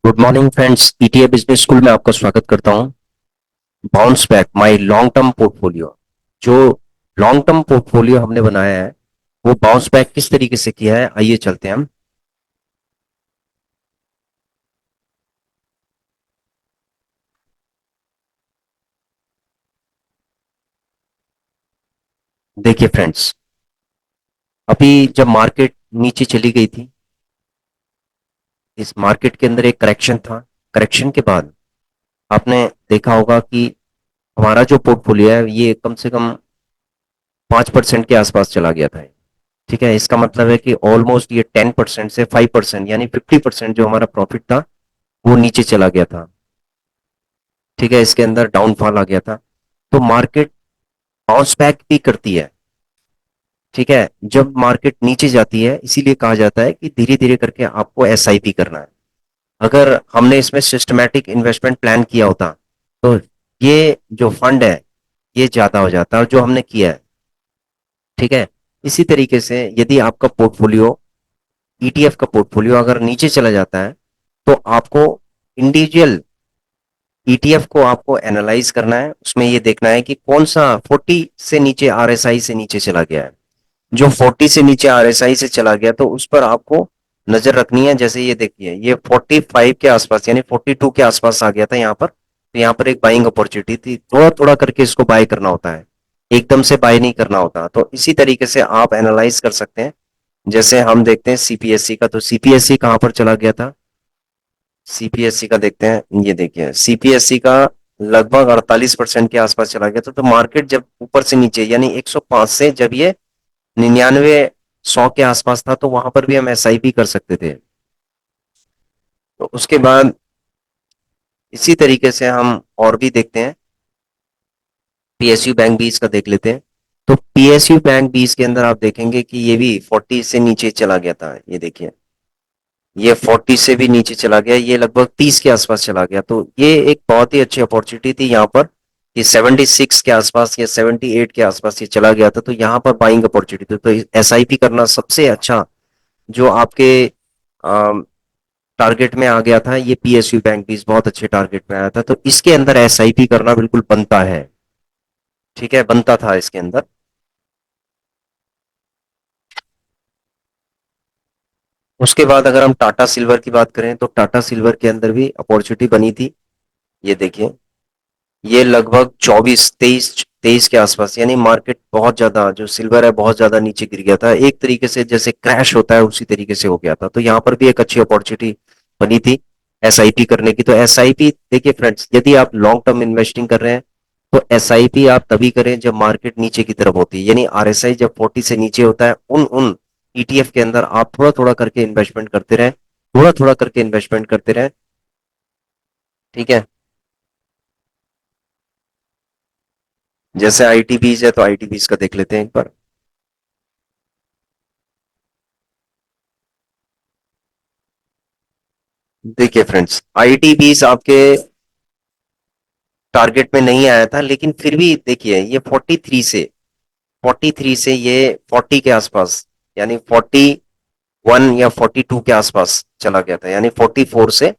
Good morning friends, ETA business school में आपका स्वागत करता हूं। Bounce back my long term portfolio. जो लॉन्ग टर्म पोर्टफोलियो हमने बनाया है वो बाउंस बैक किस तरीके से किया है, आइए चलते हैं हम। देखिए फ्रेंड्स, अभी जब मार्केट नीचे चली गई थी, इस मार्केट के अंदर एक करेक्शन था। करेक्शन के बाद आपने देखा होगा कि हमारा जो पोर्टफोलियो है ये कम से कम 5% के आसपास चला गया था। ठीक है, इसका मतलब है कि ऑलमोस्ट ये 10% से 5% यानी 50% जो हमारा प्रॉफिट था वो नीचे चला गया था। ठीक है, इसके अंदर डाउनफॉल आ गया था। तो मार्केट बाउंस बैक भी करती है। ठीक है, जब मार्केट नीचे जाती है इसीलिए कहा जाता है कि धीरे धीरे करके आपको एसआईपी करना है। अगर हमने इसमें सिस्टमैटिक इन्वेस्टमेंट प्लान किया होता तो ये जो फंड है ये ज्यादा हो जाता और जो हमने किया है। ठीक है, इसी तरीके से यदि आपका पोर्टफोलियो, ईटीएफ का पोर्टफोलियो अगर नीचे चला जाता है तो आपको इंडिविजुअल ईटीएफ को आपको एनालाइज करना है। उसमें ये देखना है कि कौन सा 40 से नीचे, आरएसआई से नीचे चला गया है। जो 40 से नीचे आरएसआई से चला गया तो उस पर आपको नजर रखनी है। जैसे ये देखिए, ये 45 के आसपास यानी 42 के आसपास आ गया था यहाँ पर, तो यहाँ पर एक बाइंग अपॉर्चुनिटी थी। थोड़ा थोड़ा करके इसको बाय करना होता है, एकदम से बाय नहीं करना होता। तो इसी तरीके से आप एनालाइज कर सकते हैं। जैसे हम देखते हैं सीपीएससी का, तो सीपीएससी कहां पर चला गया था। सीपीएससी का देखते हैं, ये देखिए सीपीएससी का लगभग 48% के आसपास चला गया था। तो मार्केट जब ऊपर से नीचे यानी 105 से जब ये 99 100 के आसपास था तो वहां पर भी हम एसआईपी कर सकते थे। तो उसके बाद इसी तरीके से हम और भी देखते हैं। पीएसयू बैंक 20 का देख लेते हैं। तो पीएसयू बैंक 20 के अंदर आप देखेंगे कि ये भी 40 से नीचे चला गया था। ये देखिए, ये 40 से भी नीचे चला गया, ये लगभग 30 के आसपास चला गया। तो ये एक बहुत ही अच्छी अपॉर्चुनिटी थी यहाँ पर। ये 76 के आसपास या 78 के आसपास ये चला गया था, तो यहाँ पर बाइंग अपॉर्चुनिटी थी। तो एसआईपी करना सबसे अच्छा जो आपके टारगेट में आ गया था। ये पीएसयू बैंक भी इस बहुत अच्छे टारगेट में आया था, तो इसके अंदर एसआईपी करना बिल्कुल बनता है। ठीक है, बनता था इसके अंदर। उसके बाद अगर हम टाटा सिल्वर की बात करें तो टाटा सिल्वर के अंदर भी अपॉर्चुनिटी बनी थी। ये देखिए, ये लगभग 24 23 के आसपास यानी मार्केट बहुत ज्यादा, जो सिल्वर है बहुत ज्यादा नीचे गिर गया था। एक तरीके से जैसे क्रैश होता है उसी तरीके से हो गया था। तो यहाँ पर भी एक अच्छी अपॉर्चुनिटी बनी थी एसआईपी करने की। तो एसआईपी देखिए फ्रेंड्स, यदि आप लॉन्ग टर्म इन्वेस्टिंग कर रहे हैं तो एसआईपी आप तभी करें जब मार्केट नीचे की तरफ होती है, यानी आरएसआई जब 40 से नीचे होता है उन उन ईटीएफ के अंदर आप थोड़ा थोड़ा करके इन्वेस्टमेंट करते रहें, थोड़ा थोड़ा करके इन्वेस्टमेंट करते रहें। ठीक है, जैसे आईटीबीज है तो आईटीबीज का देख लेते हैं एक बार। देखिए फ्रेंड्स, आईटीबीज आपके टारगेट में नहीं आया था, लेकिन फिर भी देखिए ये 43 से ये 40 के आसपास यानी 41 या 42 के आसपास चला गया था, यानी 44 से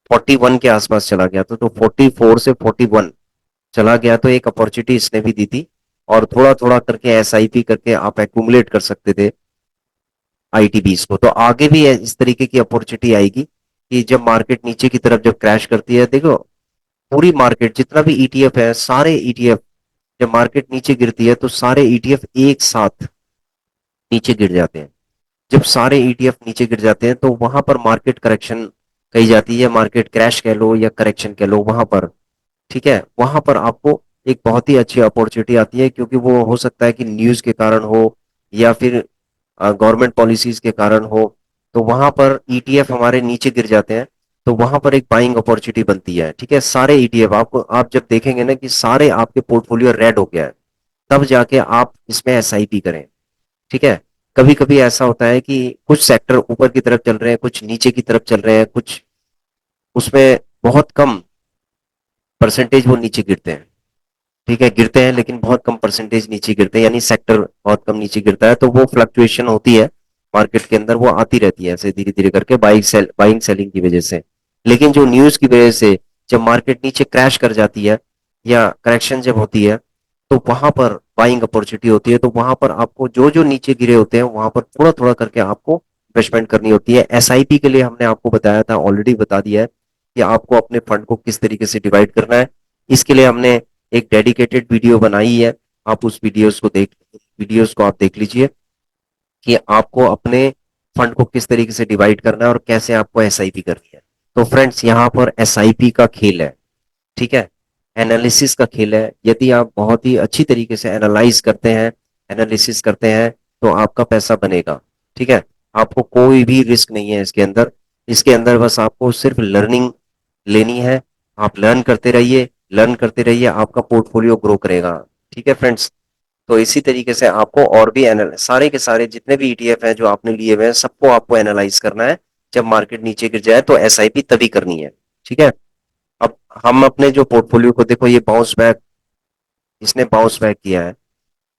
41 के आसपास चला गया था। तो 44 से 41 चला गया तो एक अपॉर्चुनिटी इसने भी दी थी। और थोड़ा थोड़ा करके एसआईपी करके आप एक्यूमुलेट कर सकते थे आईटीबीज को। तो आगे भी इस तरीके की अपॉर्चुनिटी आएगी कि जब मार्केट नीचे की तरफ जब क्रैश करती है, देखो पूरी मार्केट जितना भी ईटीएफ है, सारे ईटीएफ जब मार्केट नीचे गिरती है तो सारे ईटीएफ एक साथ नीचे गिर जाते हैं। जब सारे ईटीएफ नीचे गिर जाते हैं तो वहां पर मार्केट करेक्शन कही जाती है, मार्केट क्रैश कह लो या करेक्शन कह लो वहां पर। ठीक है, वहां पर आपको एक बहुत ही अच्छी अपॉर्चुनिटी आती है, क्योंकि वो हो सकता है कि न्यूज के कारण हो या फिर गवर्नमेंट पॉलिसीज के कारण हो। तो वहां पर ईटीएफ हमारे नीचे गिर जाते हैं, तो वहां पर एक बाइंग अपॉर्चुनिटी बनती है। ठीक है, सारे ईटीएफ आपको, आप जब देखेंगे ना कि सारे आपके पोर्टफोलियो रेड हो गया है, तब जाके आप इसमें एसआईपी करें। ठीक है, कभी कभी ऐसा होता है कि कुछ सेक्टर ऊपर की तरफ चल रहे हैं, कुछ नीचे की तरफ चल रहे हैं, कुछ उसमें बहुत कम परसेंटेज वो नीचे गिरते हैं। ठीक है, गिरते हैं लेकिन बहुत कम परसेंटेज नीचे गिरते हैं, यानी सेक्टर बहुत कम नीचे गिरता है। तो वो फ्लक्चुएशन होती है मार्केट के अंदर, वो आती रहती है ऐसे धीरे धीरे करके बाइंग सेलिंग की वजह से। लेकिन जो न्यूज की वजह से जब मार्केट नीचे क्रैश कर जाती है या करेक्शन जब होती है, तो वहां पर बाइंग अपॉर्चुनिटी होती है। तो वहां पर आपको जो जो नीचे गिरे होते हैं वहां पर थोड़ा थोड़ा करके आपको इन्वेस्टमेंट करनी होती है। एसआईपी के लिए हमने आपको बताया था, ऑलरेडी बता दिया है कि आपको अपने फंड को किस तरीके से डिवाइड करना है। इसके लिए हमने एक डेडिकेटेड वीडियो बनाई है। आप उस वीडियोस को आप देख लीजिए कि आपको अपने फंड को किस तरीके से डिवाइड करना है और कैसे आपको एसआईपी करनी है। तो फ्रेंड्स, यहाँ पर एसआईपी का खेल है, ठीक है, एनालिसिस का खेल है। यदि आप बहुत ही अच्छी तरीके से एनालाइज करते हैं, एनालिसिस करते हैं, तो आपका पैसा बनेगा, ठीक है। आपको कोई भी रिस्क नहीं है इसके अंदर। इसके अंदर बस आपको सिर्फ लर्निंग लेनी है। आप लर्न करते रहिए, लर्न करते रहिए, आपका पोर्टफोलियो ग्रो करेगा, ठीक है फ्रेंड्स। तो इसी तरीके से आपको और भी सारे के सारे जितने भी ईटीएफ हैं जो आपने लिए हुए हैं, सबको आपको एनालाइज करना है। जब मार्केट नीचे गिर जाए तो एसआईपी तभी करनी है, ठीक है। अब हम अपने जो पोर्टफोलियो को देखो, ये बाउंस बैक, इसने बाउंस बैक किया है।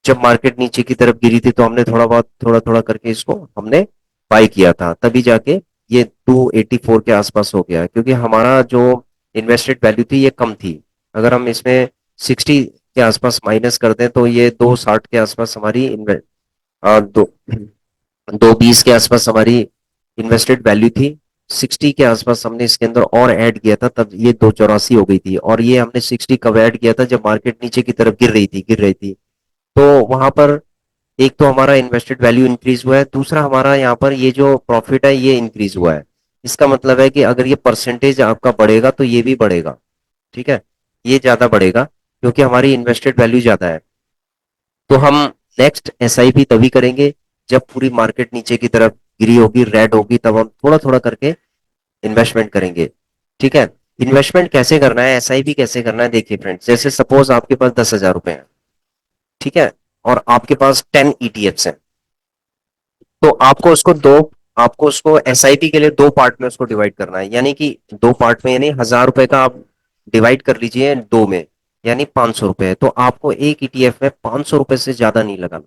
जब मार्केट नीचे की तरफ गिरी थी तो हमने थोड़ा बहुत थोड़ा थोड़ा करके इसको हमने बाई किया था, तभी जाके ये 284 के आसपास हो गया, क्योंकि हमारा जो इन्वेस्टेड वैल्यू थी ये कम थी। अगर हम इसमें 60 के आसपास माइनस कर दें तो ये 260 के आसपास हमारी दो 220 के आसपास हमारी इन्वेस्टेड वैल्यू थी। 60 के आसपास हमने इसके अंदर और ऐड किया था, तब ये 284 हो गई थी। और ये हमने 60 कब ऐड किया था, जब मार्केट नीचे की तरफ गिर रही थी। तो वहां पर एक तो हमारा इन्वेस्टेड वैल्यू इंक्रीज हुआ है, दूसरा हमारा यहाँ पर ये जो प्रॉफिट है ये इंक्रीज हुआ है। इसका मतलब है कि अगर ये परसेंटेज आपका बढ़ेगा तो ये भी बढ़ेगा, ठीक है, ये ज्यादा बढ़ेगा क्योंकि हमारी इन्वेस्टेड वैल्यू ज्यादा है। तो हम नेक्स्ट एसआईपी तभी करेंगे जब पूरी मार्केट नीचे की तरफ गिरी होगी, रेड होगी, तब हम थोड़ा थोड़ा करके इन्वेस्टमेंट करेंगे, ठीक है। इन्वेस्टमेंट कैसे करना है, एसआईपी कैसे करना है, देखिए फ्रेंड्स, जैसे सपोज आपके पास 10,000 रुपए हैं, ठीक है, और आपके पास 10 ईटीएफ्स हैं। तो आपको उसको एसआईपी के लिए दो पार्ट में उसको डिवाइड करना है, यानी कि दो पार्ट में, यानी 1,000 रुपए का आप डिवाइड कर लीजिए दो में, यानी 500 रुपए। तो आपको एक ईटीएफ में 500 रुपए से ज्यादा नहीं लगाना,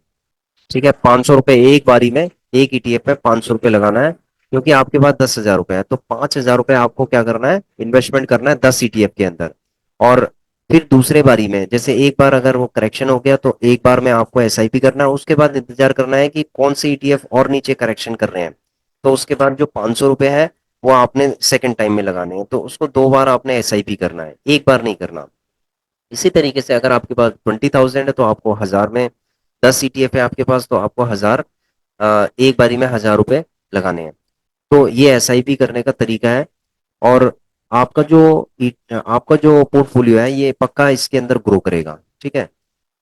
ठीक है। 500 रुपए एक बारी में एक ईटीएफ में 500 रुपए लगाना है, क्योंकि आपके पास 10,000 रुपए है। तो 5,000 रुपए आपको क्या करना है, इन्वेस्टमेंट करना है 10 ईटीएफ के अंदर। और फिर दूसरे बारी में, जैसे एक बार अगर वो करेक्शन हो गया तो एक बार में आपको एसआईपी करना है, उसके बाद इंतजार करना है कि कौन से ईटीएफ और नीचे करेक्शन कर रहे हैं। तो उसके बाद जो 500 रुपए है वो आपने सेकंड टाइम में लगाने हैं, तो उसको दो बार आपने एसआईपी करना है, एक बार नहीं करना। इसी तरीके से अगर आपके पास 20,000 है तो आपको 1,000 में, 10 ईटीएफ है आपके पास तो आपको 1,000, एक बारी में 1,000 रुपए लगाने हैं। तो ये एसआईपी करने का तरीका है। और आपका जो आपका जो पोर्टफोलियो है ये पक्का इसके अंदर ग्रो करेगा, ठीक है।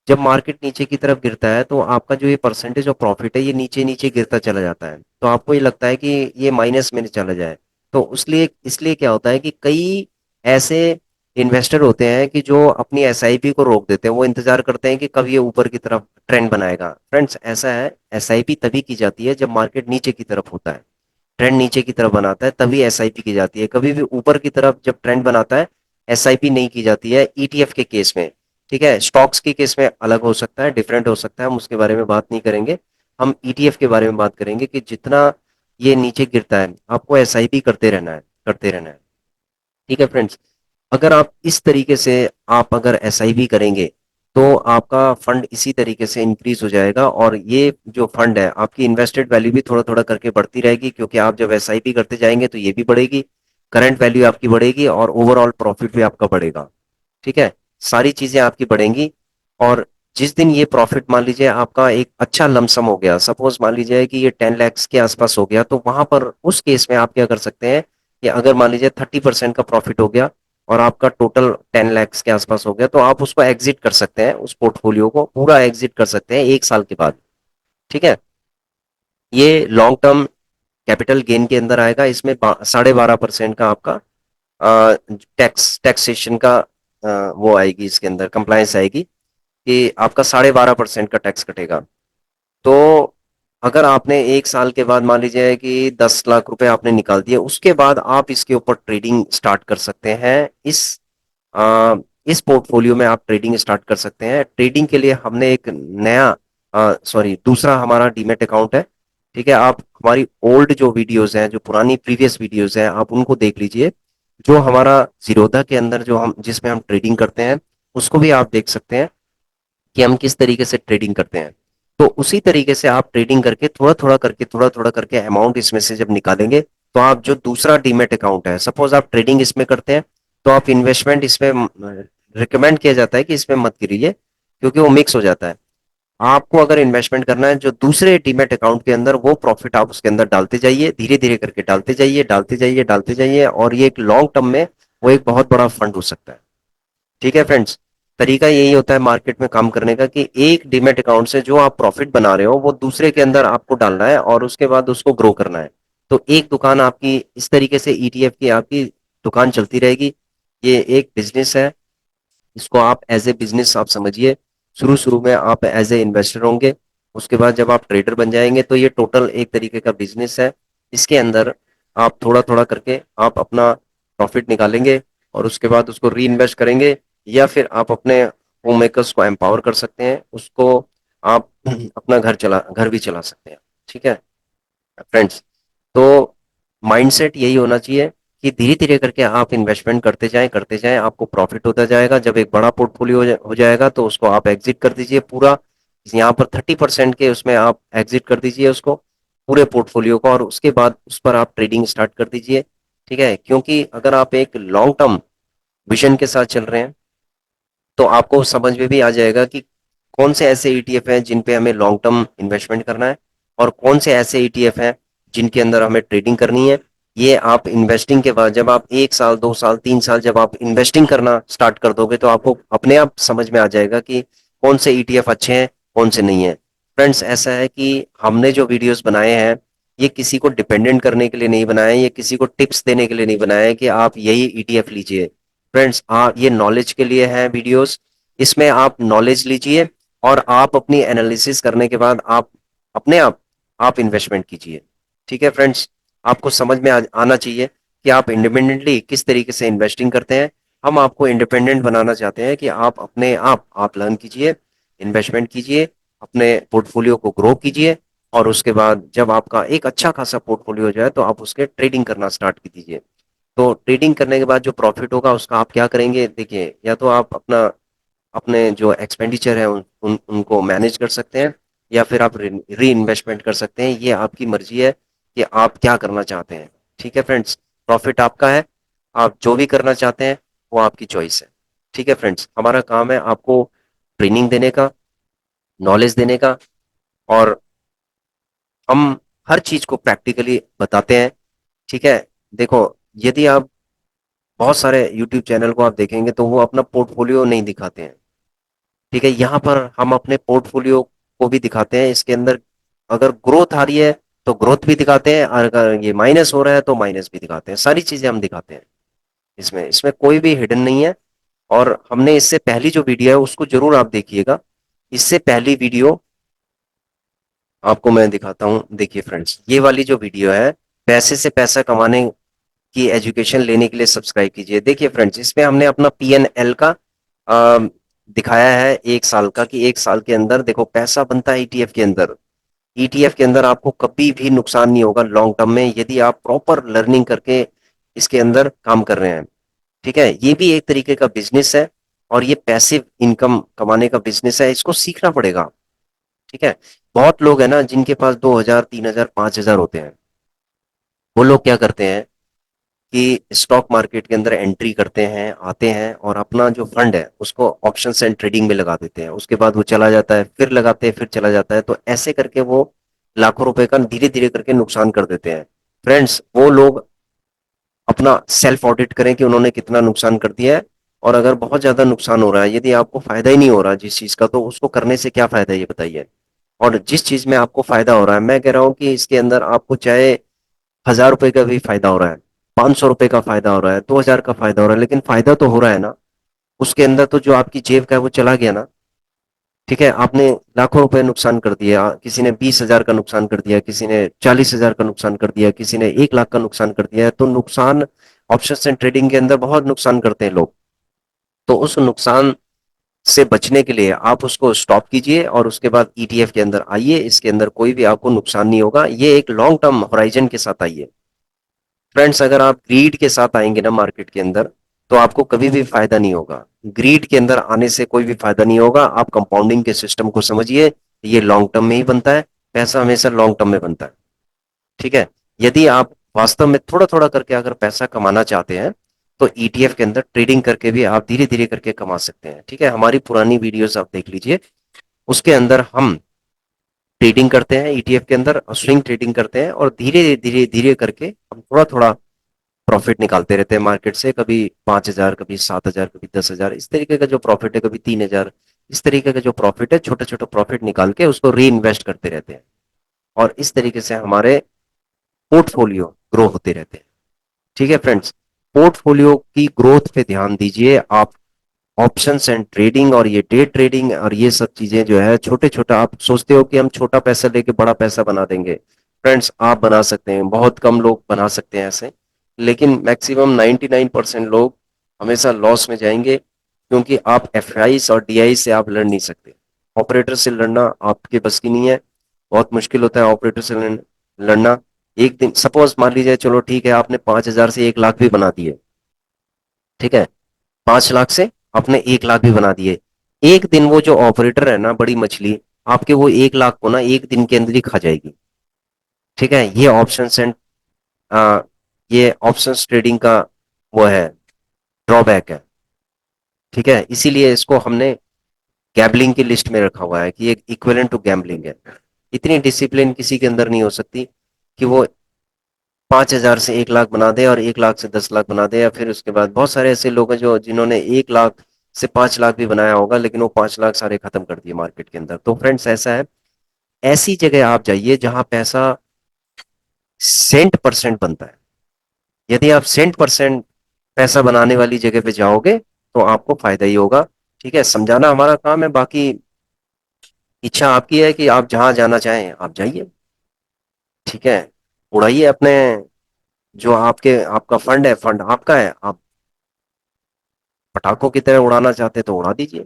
जब मार्केट नीचे की तरफ गिरता है तो आपका जो ये परसेंटेज ऑफ प्रॉफिट है ये नीचे नीचे गिरता चला जाता है, तो आपको ये लगता है कि ये माइनस में चला जाए। तो उसलिए इसलिए क्या होता है कि कई ऐसे इन्वेस्टर होते हैं कि जो अपनी एसआईपी को रोक देते हैं, वो इंतजार करते हैं कि कब ये ऊपर की तरफ ट्रेंड बनाएगा। फ्रेंड्स, ऐसा है, एसआईपी तभी की जाती है जब मार्केट नीचे की तरफ होता है, ट्रेंड नीचे की तरफ बनाता है, तभी एसआईपी की जाती है। कभी भी ऊपर की तरफ जब ट्रेंड बनाता है एसआईपी नहीं की जाती है, ईटीएफ के केस में, ठीक है। स्टॉक्स के केस में अलग हो सकता है, डिफरेंट हो सकता है, हम उसके बारे में बात नहीं करेंगे। हम ईटीएफ के बारे में बात करेंगे कि जितना ये नीचे गिरता है आपको एसआईपी करते रहना है, करते रहना है, ठीक है फ्रेंड्स। अगर आप इस तरीके से आप अगर एसआईपी करेंगे तो आपका फंड इसी तरीके से इंक्रीज हो जाएगा, और ये जो फंड है आपकी इन्वेस्टेड वैल्यू भी थोड़ा थोड़ा करके बढ़ती रहेगी, क्योंकि आप जब एसआईपी करते जाएंगे तो ये भी बढ़ेगी, करंट वैल्यू आपकी बढ़ेगी और ओवरऑल प्रॉफिट भी आपका बढ़ेगा, ठीक है। सारी चीजें आपकी बढ़ेंगी। और जिस दिन ये प्रॉफिट मान लीजिए आपका एक अच्छा लमसम हो गया, सपोज मान लीजिए कि ये 10 lakhs के आसपास हो गया, तो वहां पर उस केस में आप क्या कर सकते हैं कि अगर मान लीजिए 30% का प्रॉफिट हो गया और आपका टोटल 10 lakhs के आसपास हो गया, तो आप उसको एग्जिट कर सकते हैं, उस पोर्टफोलियो को पूरा एग्जिट कर सकते हैं 1 साल के बाद, ठीक है। ये लॉन्ग टर्म कैपिटल गेन के अंदर आएगा। इसमें 12.5% का आपका टैक्सेशन का वो आएगी, इसके अंदर कंप्लायंस आएगी कि आपका 12.5% का टैक्स कटेगा। तो अगर आपने 1 साल के बाद मान लीजिए कि 10 लाख रुपए आपने निकाल दिए, उसके बाद आप इसके ऊपर ट्रेडिंग स्टार्ट कर सकते हैं। आ, इस पोर्टफोलियो में आप ट्रेडिंग स्टार्ट कर सकते हैं। ट्रेडिंग के लिए हमने एक नया, सॉरी, दूसरा हमारा डीमेट अकाउंट है, ठीक है। आप हमारी ओल्ड जो वीडियोस हैं, जो पुरानी प्रीवियस वीडियोस हैं, आप उनको देख लीजिए। जो हमारा जीरोधा के अंदर जो हम जिसमें हम ट्रेडिंग करते हैं, उसको भी आप देख सकते हैं कि हम किस तरीके से ट्रेडिंग करते हैं। तो उसी तरीके से आप ट्रेडिंग करके थोड़ा थोड़ा करके अमाउंट इसमें से जब निकालेंगे, तो आप जो दूसरा डीमेट अकाउंट है, सपोज आप ट्रेडिंग इसमें करते हैं, तो आप इन्वेस्टमेंट इसमें रिकमेंड किया जाता है कि इसमें मत करिए, क्योंकि वो मिक्स हो जाता है। आपको अगर इन्वेस्टमेंट करना है जो दूसरे डीमेट अकाउंट के अंदर, वो प्रॉफिट आप उसके अंदर डालते जाइए, धीरे धीरे करके डालते जाइए, डालते जाइए, डालते जाइए, और ये एक लॉन्ग टर्म में वो एक बहुत बड़ा फंड हो सकता है। ठीक है फ्रेंड्स, तरीका यही होता है मार्केट में काम करने का, कि एक डीमेट अकाउंट से जो आप प्रॉफिट बना रहे हो वो दूसरे के अंदर आपको डालना है और उसके बाद उसको ग्रो करना है। तो एक दुकान आपकी इस तरीके से ईटीएफ की आपकी दुकान चलती रहेगी। ये एक बिजनेस है, इसको आप एज ए बिजनेस आप समझिए। शुरू शुरू में आप एज ए इन्वेस्टर होंगे, उसके बाद जब आप ट्रेडर बन जाएंगे तो ये टोटल एक तरीके का बिजनेस है। इसके अंदर आप थोड़ा थोड़ा करके आप अपना प्रॉफिट निकालेंगे और उसके बाद उसको री इन्वेस्ट करेंगे, या फिर आप अपने होम मेकर्स को एम्पावर कर सकते हैं, उसको आप अपना घर भी चला सकते हैं। ठीक है फ्रेंड्स, तो माइंडसेट यही होना चाहिए कि धीरे धीरे करके आप इन्वेस्टमेंट करते जाएं, आपको प्रॉफिट होता जाएगा। जब एक बड़ा पोर्टफोलियो हो जाएगा तो उसको आप एग्जिट कर दीजिए पूरा। यहाँ पर 30% के उसमें आप एग्जिट कर दीजिए उसको, पूरे पोर्टफोलियो को, और उसके बाद उस पर आप ट्रेडिंग स्टार्ट कर दीजिए। ठीक है, क्योंकि अगर आप एक लॉन्ग टर्म विजन के साथ चल रहे हैं, तो आपको समझ में भी आ जाएगा कि कौन से ऐसे ईटीएफ हैं जिन पे हमें लॉन्ग टर्म इन्वेस्टमेंट करना है, और कौन से ऐसे ईटीएफ हैं जिनके अंदर हमें ट्रेडिंग करनी है। ये आप इन्वेस्टिंग के बाद जब आप 1 साल 2 साल 3 साल जब आप इन्वेस्टिंग करना स्टार्ट कर दोगे, तो आपको अपने आप समझ में आ जाएगा कि कौन से ईटीएफ अच्छे हैं, कौन से नहीं है। फ्रेंड्स, ऐसा है कि हमने जो वीडियोस बनाए हैं, ये किसी को डिपेंडेंट करने के लिए नहीं बनाए, ये किसी को टिप्स देने के लिए नहीं बनाए हैं कि आप यही ईटीएफ लीजिए। फ्रेंड्स, आप ये नॉलेज के लिए है वीडियोस, इसमें आप नॉलेज लीजिए और आप अपनी एनालिसिस करने के बाद आप अपने आप इन्वेस्टमेंट कीजिए। ठीक है फ्रेंड्स, आपको समझ में आना चाहिए कि आप इंडिपेंडेंटली किस तरीके से इन्वेस्टिंग करते हैं। हम आपको इंडिपेंडेंट बनाना चाहते हैं कि आप अपने आप लर्न कीजिए, इन्वेस्टमेंट कीजिए, अपने पोर्टफोलियो को ग्रो कीजिए, और उसके बाद जब आपका एक अच्छा खासा पोर्टफोलियो हो जाए तो आप उसके ट्रेडिंग करना स्टार्ट कीजिए। तो ट्रेडिंग करने के बाद जो प्रॉफिट होगा उसका आप क्या करेंगे, देखिए, या तो आप अपने जो एक्सपेंडिचर है उनको मैनेज कर सकते हैं, या फिर आप री इन्वेस्टमेंट कर सकते हैं। ये आपकी मर्जी है कि आप क्या करना चाहते हैं। ठीक है फ्रेंड्स, प्रॉफिट आपका है, आप जो भी करना चाहते हैं वो आपकी चॉइस है। ठीक है फ्रेंड्स, हमारा काम है आपको ट्रेनिंग देने का, नॉलेज देने का, और हम हर चीज को प्रैक्टिकली बताते हैं। ठीक है, देखो, यदि आप बहुत सारे यूट्यूब चैनल को आप देखेंगे तो वो अपना पोर्टफोलियो नहीं दिखाते हैं। ठीक है, यहाँ पर हम अपने पोर्टफोलियो को भी दिखाते हैं। इसके अंदर अगर ग्रोथ आ रही है तो ग्रोथ भी दिखाते हैं, और अगर ये माइनस हो रहा है तो माइनस भी दिखाते हैं। सारी चीजें हम दिखाते हैं, इसमें इसमें कोई भी हिडन नहीं है। और हमने इससे पहली जो वीडियो है उसको जरूर आप देखिएगा। इससे पहली वीडियो आपको मैं दिखाता हूँ। देखिए फ्रेंड्स, ये वाली जो वीडियो है, पैसे से पैसा कमाने की एजुकेशन लेने के लिए सब्सक्राइब कीजिए। देखिए फ्रेंड्स, इसमें हमने अपना पीएनएल का दिखाया है 1 साल का, कि 1 साल के अंदर देखो पैसा बनता है ईटीएफ के अंदर। ईटीएफ के अंदर आपको कभी भी नुकसान नहीं होगा लॉन्ग टर्म में, यदि आप प्रॉपर लर्निंग करके इसके अंदर काम कर रहे हैं। ठीक है, ये भी एक तरीके का बिजनेस है, और ये पैसिव इनकम कमाने का बिजनेस है, इसको सीखना पड़ेगा। ठीक है, बहुत लोग है ना जिनके पास 2,000 3,000 5,000 होते हैं, वो लोग क्या करते हैं कि स्टॉक मार्केट के अंदर एंट्री करते हैं, आते हैं, और अपना जो फंड है उसको ऑप्शंस एंड ट्रेडिंग में लगा देते हैं। उसके बाद वो चला जाता है, फिर लगाते हैं, फिर चला जाता है। तो ऐसे करके वो लाखों रुपए का धीरे धीरे करके नुकसान कर देते हैं। फ्रेंड्स, वो लोग अपना सेल्फ ऑडिट करें कि उन्होंने कितना नुकसान कर दिया है। और अगर बहुत ज्यादा नुकसान हो रहा है, यदि आपको फायदा ही नहीं हो रहा जिस चीज का, तो उसको करने से क्या फायदा है ये बताइए। और जिस चीज में आपको फायदा हो रहा है, मैं कह रहा हूँ कि इसके अंदर आपको चाहे 1,000 रुपए का भी फायदा हो रहा है, 500 रुपए का फायदा हो रहा है, 2,000 का फायदा हो रहा है, लेकिन फायदा तो हो रहा है ना। उसके अंदर तो जो आपकी जेब का है वो चला गया ना। ठीक है, आपने लाखों रुपए नुकसान कर दिया, किसी ने 20,000 का नुकसान कर दिया, किसी ने 40,000 का नुकसान कर दिया, किसी ने 1 लाख का नुकसान कर दिया है। तो नुकसान ऑप्शन एंड ट्रेडिंग के अंदर बहुत नुकसान करते हैं लोग। तो उस नुकसान से बचने के लिए आप उसको स्टॉप कीजिए, और उसके बाद ईटीएफ के अंदर आइए। इसके अंदर कोई भी आपको नुकसान नहीं होगा, ये एक लॉन्ग टर्म होराइजन के साथ आइए। फ्रेंड्स, अगर आप ग्रीड के साथ आएंगे ना मार्केट के अंदर, तो आपको कभी भी फायदा नहीं होगा। ग्रीड के अंदर आने से कोई भी फायदा नहीं होगा। आप कंपाउंडिंग के सिस्टम को समझिए, ये लॉन्ग टर्म में ही बनता है। पैसा हमेशा लॉन्ग टर्म में बनता है। ठीक है। यदि आप वास्तव में थोड़ा थोड़ा करके अगर पैसा कमाना चाहते हैं, तो ईटीएफ के अंदर ट्रेडिंग करके भी आप धीरे धीरे करके कमा सकते हैं। ठीक है, हमारी पुरानी वीडियोस आप देख लीजिए, उसके अंदर हम ट्रेडिंग करते हैं ईटीएफ के अंदर, स्विंग ट्रेडिंग करते हैं, और धीरे धीरे धीरे करके हम थोड़ा थोड़ा प्रॉफिट निकालते रहते हैं मार्केट से। कभी 5,000, कभी 7,000, कभी 10,000, इस तरीके का जो प्रॉफिट है, कभी 3,000, इस तरीके का जो प्रॉफिट है, छोटे छोटे प्रॉफिट निकाल के उसको री इन्वेस्ट करते रहते हैं। और इस तरीके से हमारे पोर्टफोलियो ग्रो होते रहते हैं। ठीक है फ्रेंड्स, पोर्टफोलियो की ग्रोथ पे ध्यान दीजिए आप। ऑप्शंस एंड ट्रेडिंग और ये डे ट्रेडिंग और ये सब चीजें जो है, छोटे छोटा, आप सोचते हो कि हम छोटा पैसा लेके बड़ा पैसा बना देंगे। फ्रेंड्स, आप बना सकते हैं, बहुत कम लोग बना सकते हैं ऐसे, लेकिन मैक्सिमम 99% लोग हमेशा लॉस में जाएंगे, क्योंकि आप एफआई और डीआई से आप लड़ नहीं सकते। ऑपरेटर से लड़ना आपके बस की नहीं है, बहुत मुश्किल होता है ऑपरेटर से लड़ना। एक दिन सपोज मान लीजिए, चलो ठीक है, आपने 5,000 से 1 लाख भी बना दिए। ठीक है, 5 लाख से आपने 1 लाख भी बना दिए। एक दिन वो जो ऑपरेटर है ना, बड़ी मछली, आपके वो 1 लाख को ना एक दिन के अंदर ही खा जाएगी। ठीक है, ये ऑप्शंस एंड ये ऑप्शंस ट्रेडिंग का वो है, ड्रॉबैक है। ठीक है, इसीलिए इसको हमने गैम्बलिंग की लिस्ट में रखा हुआ है कि ये इक्विवेलेंट टू गैम्बलिंग है। इतनी डिसिप्लिन किसी के अंदर नहीं हो सकती कि वो 5,000 से 1 लाख बना दे, और 1 लाख से 10 लाख बना दे, या फिर उसके बाद बहुत सारे ऐसे लोग हैं जो जिन्होंने 1 लाख से 5 लाख भी बनाया होगा, लेकिन वो 5 लाख सारे खत्म कर दिए मार्केट के अंदर। तो फ्रेंड्स, ऐसा है, ऐसी जगह आप जाइए जहां पैसा सेंट परसेंट बनता है। यदि आप सेंट परसेंट पैसा बनाने वाली जगह पे जाओगे, तो आपको फायदा ही होगा। ठीक है, समझाना हमारा काम है, बाकी इच्छा आपकी है कि आप जहां जाना चाहें आप जाइए। ठीक है, उड़ाइए अपने, जो आपके आपका फंड है, फंड आपका है, आप पटाखों की तरह उड़ाना चाहते हैं तो उड़ा दीजिए।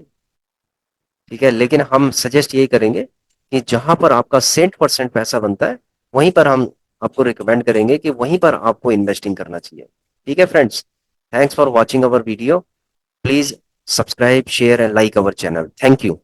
ठीक है, लेकिन हम सजेस्ट यही करेंगे कि जहां पर आपका सेंट परसेंट पैसा बनता है, वहीं पर हम आपको रिकमेंड करेंगे कि वहीं पर आपको इन्वेस्टिंग करना चाहिए। ठीक है friends, thanks for watching our video. Please subscribe, share and like our channel. Thank you.